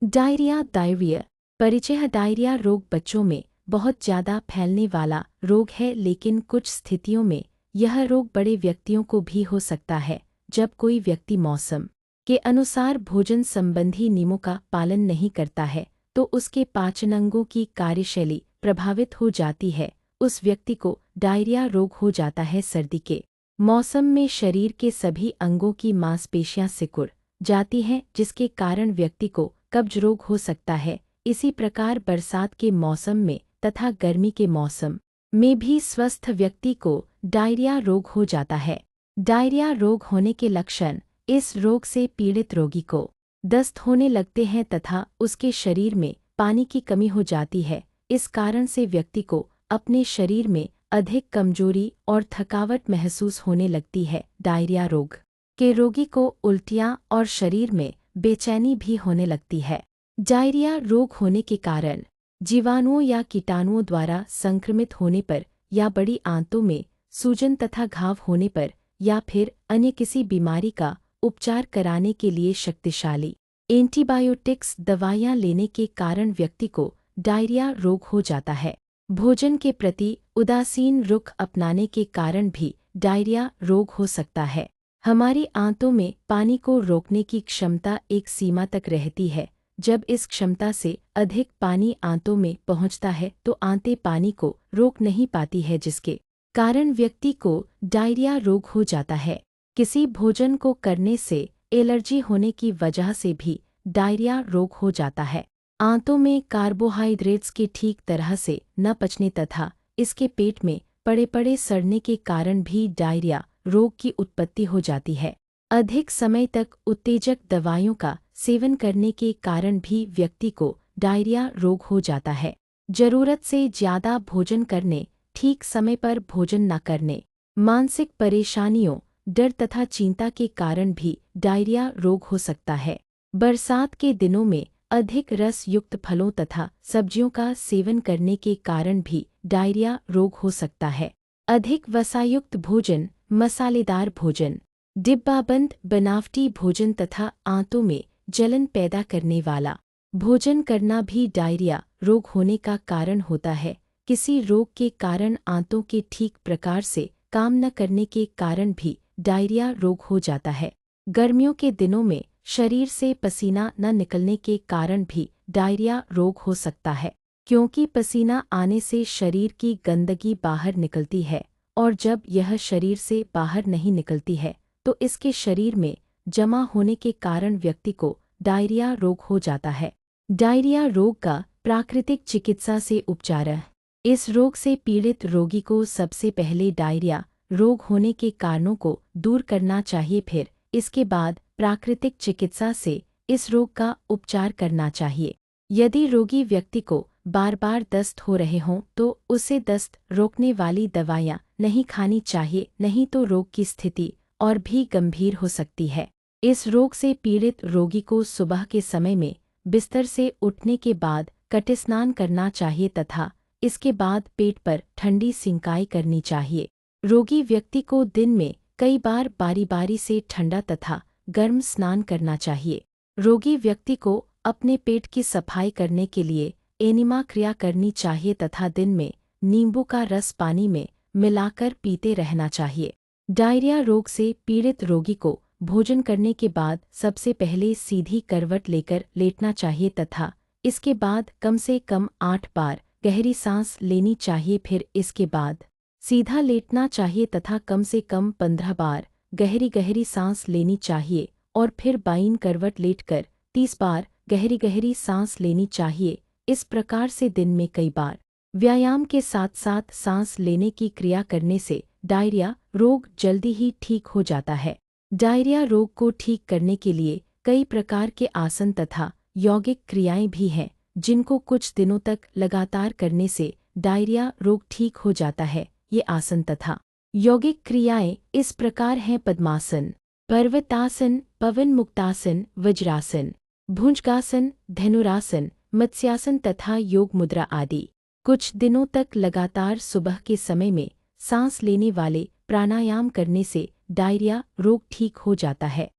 Diarrhoea परिचय। Diarrhoea रोग बच्चों में बहुत ज़्यादा फैलने वाला रोग है, लेकिन कुछ स्थितियों में यह रोग बड़े व्यक्तियों को भी हो सकता है। जब कोई व्यक्ति मौसम के अनुसार भोजन संबंधी नियमों का पालन नहीं करता है तो उसके पाचन अंगों की कार्यशैली प्रभावित हो जाती है। उस व्यक्ति को डायरिया रोग हो जाता है। सर्दी के मौसम में शरीर के सभी अंगों की मांसपेशियां सिकुड़ जाती हैं, जिसके कारण व्यक्ति को कब्ज रोग हो सकता है। इसी प्रकार बरसात के मौसम में तथा गर्मी के मौसम में भी स्वस्थ व्यक्ति को डायरिया रोग हो जाता है। डायरिया रोग होने के लक्षण। इस रोग से पीड़ित रोगी को दस्त होने लगते हैं तथा उसके शरीर में पानी की कमी हो जाती है। इस कारण से व्यक्ति को अपने शरीर में अधिक कमजोरी और थकावट महसूस होने लगती है। डायरिया रोग के रोगी को उल्टियाँ और शरीर में बेचैनी भी होने लगती है। डायरिया रोग होने के कारण जीवाणुओं या कीटाणुओं द्वारा संक्रमित होने पर या बड़ी आंतों में सूजन तथा घाव होने पर या फिर अन्य किसी बीमारी का उपचार कराने के लिए शक्तिशाली एंटीबायोटिक्स दवाइयाँ लेने के कारण व्यक्ति को डायरिया रोग हो जाता है। भोजन के प्रति उदासीन रुख अपनाने के कारण भी डायरिया रोग हो सकता है। हमारी आंतों में पानी को रोकने की क्षमता एक सीमा तक रहती है। जब इस क्षमता से अधिक पानी आंतों में पहुंचता है तो आंतें पानी को रोक नहीं पाती है, जिसके कारण व्यक्ति को डायरिया रोग हो जाता है। किसी भोजन को करने से एलर्जी होने की वजह से भी डायरिया रोग हो जाता है। आंतों में कार्बोहाइड्रेट्स के ठीक तरह से न पचने तथा इसके पेट में पड़े पड़े सड़ने के कारण भी डायरिया रोग की उत्पत्ति हो जाती है। अधिक समय तक उत्तेजक दवाइयों का सेवन करने के कारण भी व्यक्ति को डायरिया रोग हो जाता है। जरूरत से ज़्यादा भोजन करने, ठीक समय पर भोजन न करने, मानसिक परेशानियों, डर तथा चिंता के कारण भी डायरिया रोग हो सकता है। बरसात के दिनों में अधिक रस युक्त फलों तथा सब्जियों का सेवन करने के कारण भी डायरिया रोग हो सकता है। अधिक वसायुक्त भोजन, मसालेदार भोजन, डिब्बाबंद बनावटी भोजन तथा आंतों में जलन पैदा करने वाला भोजन करना भी डायरिया रोग होने का कारण होता है। किसी रोग के कारण आंतों के ठीक प्रकार से काम न करने के कारण भी डायरिया रोग हो जाता है। गर्मियों के दिनों में शरीर से पसीना न निकलने के कारण भी डायरिया रोग हो सकता है, क्योंकि पसीना आने से शरीर की गंदगी बाहर निकलती है और जब यह शरीर से बाहर नहीं निकलती है तो इसके शरीर में जमा होने के कारण व्यक्ति को डायरिया रोग हो जाता है। डायरिया रोग का प्राकृतिक चिकित्सा से उपचार। इस रोग से पीड़ित रोगी को सबसे पहले डायरिया रोग होने के कारणों को दूर करना चाहिए, फिर इसके बाद प्राकृतिक चिकित्सा से इस रोग का उपचार करना चाहिए। यदि रोगी व्यक्ति को बार बार दस्त हो रहे हों तो उसे दस्त रोकने वाली दवाइयाँ नहीं खानी चाहिए, नहीं तो रोग की स्थिति और भी गंभीर हो सकती है। इस रोग से पीड़ित रोगी को सुबह के समय में बिस्तर से उठने के बाद कटे स्नान करना चाहिए तथा इसके बाद पेट पर ठंडी सिंकाई करनी चाहिए। रोगी व्यक्ति को दिन में कई बार बारी बारी से ठंडा तथा गर्म स्नान करना चाहिए। रोगी व्यक्ति को अपने पेट की सफाई करने के लिए एनिमा क्रिया करनी चाहिए तथा दिन में नींबू का रस पानी में मिलाकर पीते रहना चाहिए। डायरिया रोग से पीड़ित रोगी को भोजन करने के बाद सबसे पहले सीधी करवट लेकर लेटना चाहिए तथा इसके बाद कम से कम 8 बार गहरी सांस लेनी चाहिए। फिर इसके बाद सीधा लेटना चाहिए तथा कम से कम 15 बार गहरी गहरी सांस लेनी चाहिए और फिर बाईं करवट लेटकर 30 बार गहरी गहरी सांस लेनी चाहिए। इस प्रकार से दिन में कई बार व्यायाम के साथ साथ सांस लेने की क्रिया करने से डायरिया रोग जल्दी ही ठीक हो जाता है। डायरिया रोग को ठीक करने के लिए कई प्रकार के आसन तथा यौगिक क्रियाएं भी हैं, जिनको कुछ दिनों तक लगातार करने से डायरिया रोग ठीक हो जाता है। ये आसन तथा यौगिक क्रियाएं इस प्रकार हैं: पद्मासन, पर्वतासन, पवन मुक्तासन, वज्रासन, भुजंगासन, धनुरासन, मत्स्यासन तथा योग मुद्रा आदि। कुछ दिनों तक लगातार सुबह के समय में सांस लेने वाले प्राणायाम करने से डायरिया रोग ठीक हो जाता है।